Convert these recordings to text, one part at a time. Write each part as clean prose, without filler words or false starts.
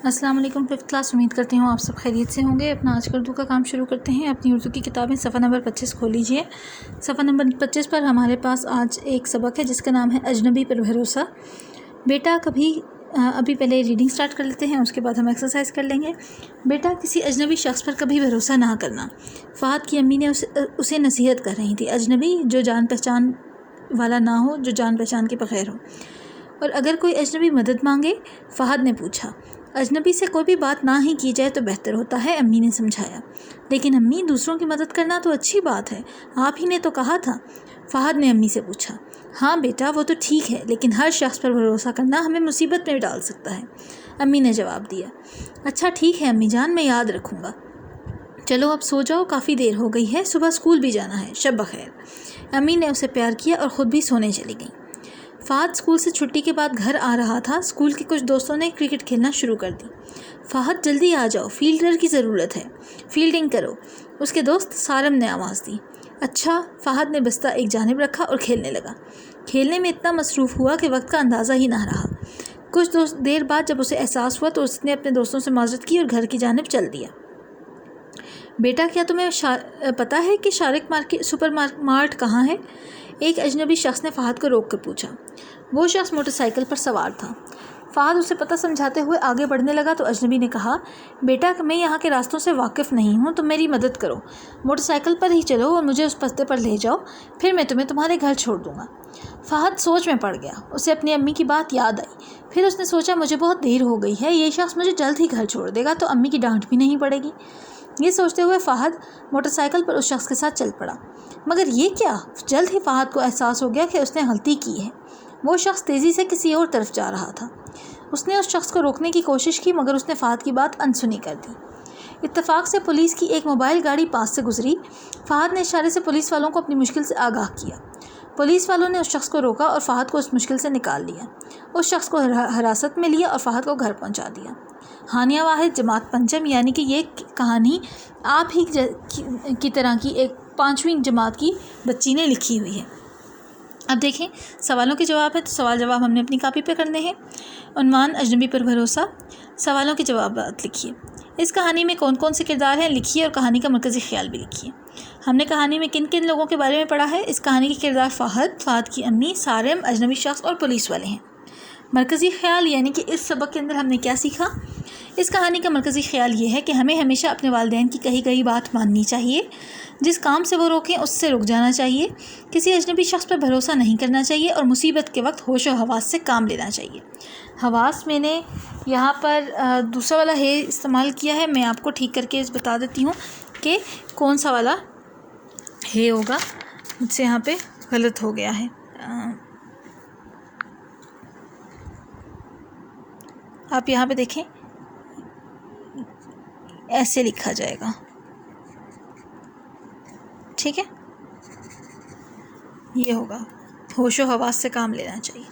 السلام علیکم 5th class. امید کرتی ہوں آپ سب خیریت سے ہوں گے. اپنا آج کا اردو کا کام شروع کرتے ہیں. اپنی اردو کی کتابیں صفحہ نمبر 25 کھول لیجئے. صفحہ نمبر 25 پر ہمارے پاس آج ایک سبق ہے جس کا نام ہے اجنبی پر بھروسہ. بیٹا ابھی پہلے ریڈنگ سٹارٹ کر لیتے ہیں، اس کے بعد ہم ایکسرسائز کر لیں گے. بیٹا کسی اجنبی شخص پر کبھی بھروسہ نہ کرنا. فہد کی امی نے اسے نصیحت کر رہی تھی. اجنبی جو جان پہچان والا نہ ہو، جو جان پہچان کے بغیر ہو. اور اگر کوئی اجنبی مدد مانگے؟ فہد نے پوچھا. اجنبی سے کوئی بھی بات نہ ہی کی جائے تو بہتر ہوتا ہے، امی نے سمجھایا. لیکن امی، دوسروں کی مدد کرنا تو اچھی بات ہے، آپ ہی نے تو کہا تھا. فہد نے امی سے پوچھا. ہاں بیٹا، وہ تو ٹھیک ہے، لیکن ہر شخص پر بھروسہ کرنا ہمیں مصیبت میں ڈال سکتا ہے، امی نے جواب دیا. اچھا ٹھیک ہے امی جان، میں یاد رکھوں گا. چلو اب سو جاؤ، کافی دیر ہو گئی ہے، صبح اسکول بھی جانا ہے. شب بخیر. امی نے اسے پیار کیا اور خود بھی سونے چلی گئیں. فہد اسکول سے چھٹی کے بعد گھر آ رہا تھا. اسکول کے کچھ دوستوں نے کرکٹ کھیلنا شروع کر دی. فہد جلدی آ جاؤ، فیلڈر کی ضرورت ہے، فیلڈنگ کرو، اس کے دوست سارم نے آواز دی. اچھا. فہد نے بستہ ایک جانب رکھا اور کھیلنے لگا. کھیلنے میں اتنا مصروف ہوا کہ وقت کا اندازہ ہی نہ رہا. کچھ دیر بعد جب اسے احساس ہوا تو اس نے اپنے دوستوں سے معذرت کی اور گھر کی جانب چل دیا. بیٹا کیا تمہیں پتہ ہے کہ شارق سپر مارٹ کہاں ہے؟ ایک اجنبی شخص نے فہد کو روک کر پوچھا. وہ شخص موٹر سائیکل پر سوار تھا. فہد اسے پتہ سمجھاتے ہوئے آگے بڑھنے لگا تو اجنبی نے کہا. بیٹا میں یہاں کے راستوں سے واقف نہیں ہوں، تم میری مدد کرو. موٹر سائیکل پر ہی چلو اور مجھے اس پتے پر لے جاؤ، پھر میں تمہیں تمہارے گھر چھوڑ دوں گا. فہد سوچ میں پڑ گیا. اسے اپنی امی کی بات یاد آئی. پھر اس نے سوچا مجھے بہت دیر ہو گئی ہے، یہ شخص مجھے جلد ہی گھر چھوڑ دے گا تو امی کی ڈانٹ بھی نہیں پڑے گی. یہ سوچتے ہوئے فہد موٹر سائیکل پر اس شخص کے ساتھ چل پڑا. مگر یہ کیا؟ جلد ہی فہد کو احساس ہو گیا کہ اس نے غلطی کی ہے. وہ شخص تیزی سے کسی اور طرف جا رہا تھا. اس نے اس شخص کو روکنے کی کوشش کی مگر اس نے فہد کی بات انسنی کر دی. اتفاق سے پولیس کی ایک موبائل گاڑی پاس سے گزری. فہد نے اشارے سے پولیس والوں کو اپنی مشکل سے آگاہ کیا. پولیس والوں نے اس شخص کو روکا اور فہد کو اس مشکل سے نکال لیا. اس شخص کو حراست میں لیا اور فہد کو گھر پہنچا دیا. ہانیہ واحد، جماعت پنجم، یعنی کہ یہ کہانی آپ ہی کی طرح کی ایک 5ویں جماعت کی بچی نے لکھی ہوئی ہے. اب دیکھیں سوالوں کے جواب ہے، تو سوال جواب ہم نے اپنی کاپی پہ کرنے ہیں. عنوان اجنبی پر بھروسہ. سوالوں کے جوابات لکھیے. اس کہانی میں کون کون سے کردار ہیں لکھیے اور کہانی کا مرکزی خیال بھی لکھیے. ہم نے کہانی میں کن کن لوگوں کے بارے میں پڑھا ہے؟ اس کہانی کے کردار فہد کی امی، سارم، اجنبی شخص اور پولیس والے ہیں. مرکزی خیال یعنی کہ اس سبق کے اندر ہم نے کیا سیکھا؟ اس کہانی کا مرکزی خیال یہ ہے کہ ہمیں ہمیشہ اپنے والدین کی کہی گئی بات ماننی چاہیے. جس کام سے وہ روکیں اس سے رک جانا چاہیے. کسی اجنبی شخص پر بھروسہ نہیں کرنا چاہیے اور مصیبت کے وقت ہوش و حواس سے کام لینا چاہیے. حواس میں نے یہاں پر دوسرا والا ہے استعمال کیا ہے. میں آپ کو ٹھیک کر کے بتا دیتی ہوں کہ کون سا والا ہے ہوگا. مجھ سے یہاں پہ غلط ہو گیا ہے. آپ یہاں پہ دیکھیں، ایسے لکھا جائے گا. ٹھیک ہے، یہ ہوگا ہوش و حواس سے کام لینا چاہیے.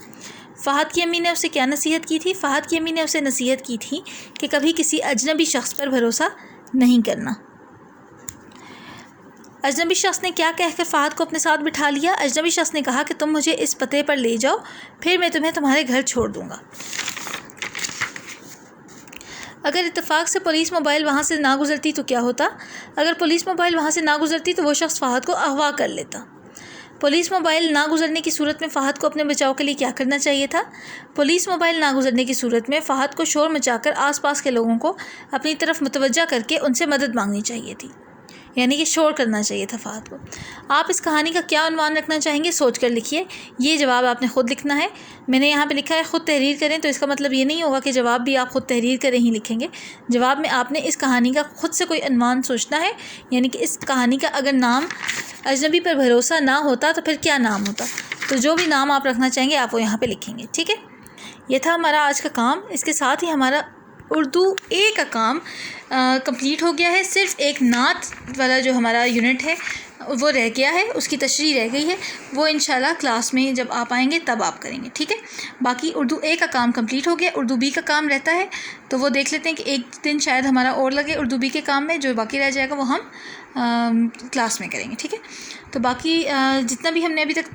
فہد کی امی نے اسے کیا نصیحت کی تھی؟ فہد کی امی نے اسے نصیحت کی تھی کہ کبھی کسی اجنبی شخص پر بھروسہ نہیں کرنا. اجنبی شخص نے کیا کہہ کر فہد کو اپنے ساتھ بٹھا لیا؟ اجنبی شخص نے کہا کہ تم مجھے اس پتے پر لے جاؤ، پھر میں تمہیں تمہارے گھر چھوڑ دوں گا. اگر اتفاق سے پولیس موبائل وہاں سے نہ گزرتی تو کیا ہوتا؟ اگر پولیس موبائل وہاں سے نہ گزرتی تو وہ شخص فہد کو اغوا کر لیتا. پولیس موبائل نہ گزرنے کی صورت میں فہد کو اپنے بچاؤ کے لیے کیا کرنا چاہیے تھا؟ پولیس موبائل نہ گزرنے کی صورت میں فہد کو شور مچا کر آس پاس کے لوگوں کو اپنی طرف متوجہ کر کے ان سے مدد مانگنی چاہیے تھی، یعنی کہ شور کرنا چاہیے تھا فہد کو. آپ اس کہانی کا کیا عنوان رکھنا چاہیں گے؟ سوچ کر لکھیے. یہ جواب آپ نے خود لکھنا ہے. میں نے یہاں پہ لکھا ہے خود تحریر کریں، تو اس کا مطلب یہ نہیں ہوگا کہ جواب بھی آپ خود تحریر کریں ہی لکھیں گے. جواب میں آپ نے اس کہانی کا خود سے کوئی عنوان سوچنا ہے، یعنی کہ اس کہانی کا اگر نام اجنبی پر بھروسہ نہ ہوتا تو پھر کیا نام ہوتا. تو جو بھی نام آپ رکھنا چاہیں گے آپ وہ یہاں پہ لکھیں گے. ٹھیک ہے، یہ تھا ہمارا آج کا کام. اس کے ساتھ ہی ہمارا اردو اے کا کام کمپلیٹ ہو گیا ہے. صرف ایک نعت والا جو ہمارا یونٹ ہے وہ رہ گیا ہے، اس کی تشریح رہ گئی ہے. وہ انشاءاللہ کلاس میں جب آپ آئیں گے تب آپ کریں گے. ٹھیک ہے، باقی اردو اے کا کام کمپلیٹ ہو گیا. اردو بی کا کام رہتا ہے، تو وہ دیکھ لیتے ہیں کہ ایک دن شاید ہمارا اور لگے اردو بی کے کام میں، جو باقی رہ جائے گا وہ ہم کلاس میں کریں گے، ٹھیک ہے؟ تو باقی جتنا بھی ہم نے ابھی تک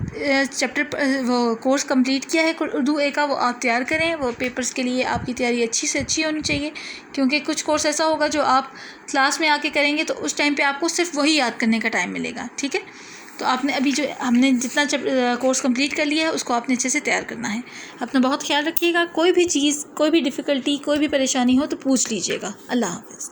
چیپٹر وہ کورس کمپلیٹ کیا ہے اردو اے کا، وہ آپ تیار کریں. وہ پیپرز کے لیے آپ کی تیاری اچھی سے اچھی ہونی چاہیے، کیونکہ کچھ کورس ایسا ہوگا جو آپ کلاس میں آ کے کریں گے تو اس ٹائم پہ آپ کو صرف وہی یاد کرنے کا ٹائم ملے گا، ٹھیک ہے؟ تو آپ نے ابھی جو ہم نے جتنا کورس کمپلیٹ کر لیا ہے اس کو آپ نے اچھے سے تیار کرنا ہے. اپنا بہت خیال رکھیے گا. کوئی بھی چیز، کوئی بھی ڈیفیکلٹی، کوئی بھی پریشانی ہو تو پوچھ لیجیے گا. اللہ حافظ.